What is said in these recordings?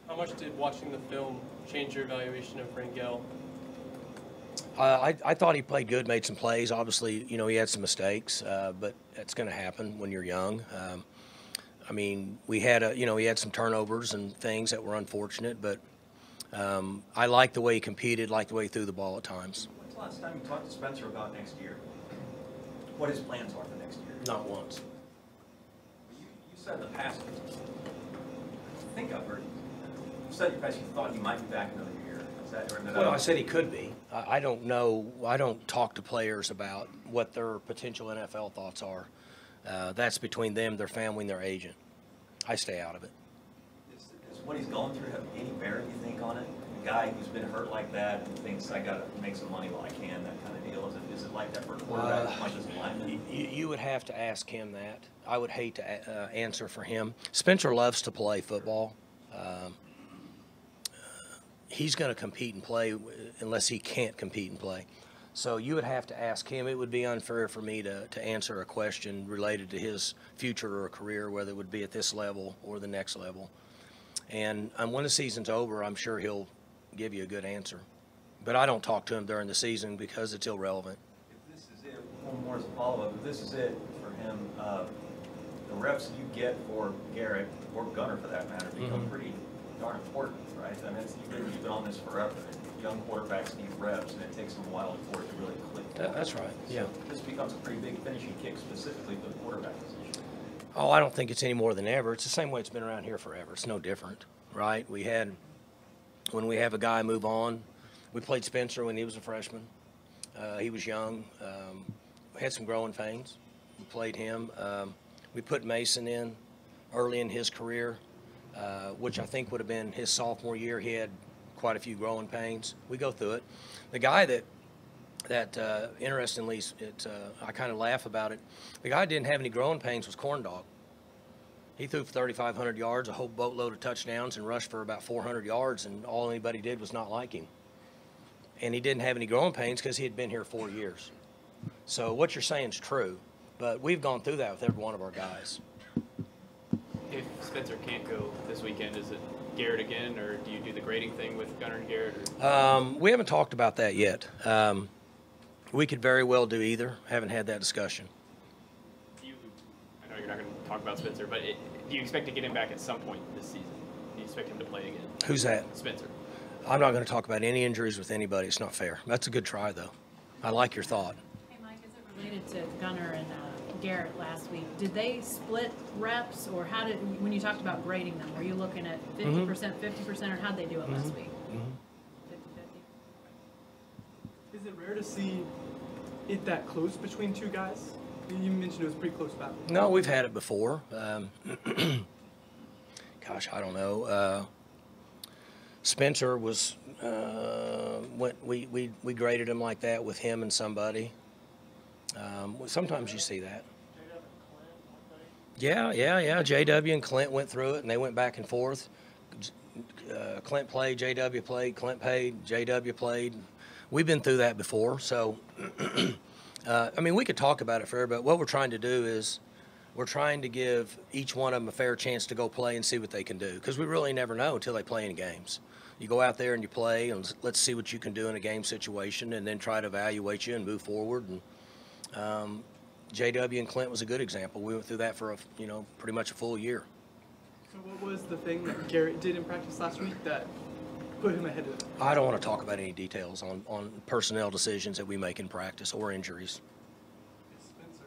How much did watching the film change your evaluation of Rangel? I thought he played good, made some plays. Obviously, you know, he had some mistakes, but that's going to happen when you're young. I mean, he had some turnovers and things that were unfortunate, but I like the way he competed, like the way he threw the ball at times. When's the last time you talked to Spencer about next year? What his plans are for next year? Not once. You said in the past, I think I've heard you said in the past you thought he might be back another year. Is that, or well, I said he could be. I don't know. I don't talk to players about what their potential NFL thoughts are. That's between them, their family, and their agent. I stay out of it. Is what he's going through have any bearing, you think, on it? A guy who's been hurt like that and thinks, I got to make some money while I can, that kind of deal. Is it like that for a quarterback as much as a lineman? You would have to ask him that. I would hate to answer for him. Spencer loves to play football. He's going to compete and play unless he can't compete and play. So you would have to ask him. It would be unfair for me to answer a question related to his future or career, whether it would be at this level or the next level. And when the season's over, I'm sure he'll give you a good answer. But I don't talk to him during the season because it's irrelevant. If this is it, one more as a follow-up, if this is it for him, the reps you get for Garret, or Gunnar for that matter, become pretty darn important, right? I mean, you've been on this forever. Young quarterbacks need reps, and it takes them a while for it to really click. That's right, yeah. So this becomes a pretty big finishing kick specifically for the quarterback position. Oh, I don't think it's any more than ever. It's the same way it's been around here forever. It's no different, right? When we have a guy move on, we played Spencer when he was a freshman. He was young. We had some growing pains. We played him. We put Mason in early in his career, which I think would have been his sophomore year. He had quite a few growing pains. We go through it. The guy that interestingly, I kind of laugh about it. The guy that didn't have any growing pains was Corn Dog. He threw for 3,500 yards, a whole boatload of touchdowns, and rushed for about 400 yards, and all anybody did was not like him. And he didn't have any growing pains because he had been here 4 years. So what you're saying is true, but we've gone through that with every one of our guys. If Spencer can't go this weekend, is it Garret again, or do you do the grading thing with Gunnar and Garret? We haven't talked about that yet. We could very well do either. Haven't had that discussion. I know you're not going to talk about Spencer, but do you expect to get him back at some point this season? Do you expect him to play again? Who's that? Spencer. I'm not going to talk about any injuries with anybody. It's not fair. That's a good try, though. I like your thought. Hey, Mike, is it related to Gunnar and Garret last week? Did they split reps, or when you talked about grading them, were you looking at 50%, 50%, or how'd they do it last week? 50-50? Is it rare to see it that close between two guys? You mentioned it was a pretty close battle. No, we've had it before. Gosh, I don't know. Spencer was we graded him like that with him and somebody. Sometimes you see that. Yeah. JW and Clint went through it, and they went back and forth. Clint played, JW played, Clint paid, JW played. We've been through that before, so I mean, we could talk about it forever, but what we're trying to do is we're trying to give each one of them a fair chance to go play and see what they can do, because we really never know until they play in games. You go out there and you play, and let's see what you can do in a game situation, and then try to evaluate you and move forward. And JW and Clint was a good example. We went through that for pretty much a full year. So what was the thing that Garret did in practice last week that put him ahead of it? I don't want to talk about any details on personnel decisions that we make in practice or injuries. If Spencer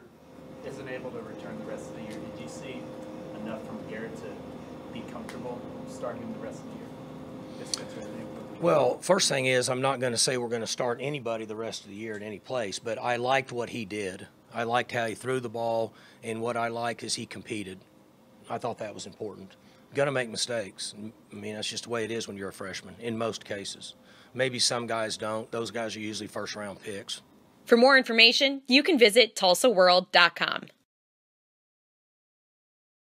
isn't able to return the rest of the year, did you see enough from Garret to be comfortable starting him the rest of the year? Well, first thing is, I'm not going to say we're going to start anybody the rest of the year at any place, but I liked what he did. I liked how he threw the ball, and what I like is he competed. I thought that was important. Going to make mistakes. I mean, that's just the way it is when you're a freshman, in most cases. Maybe some guys don't. Those guys are usually first-round picks. For more information, you can visit TulsaWorld.com.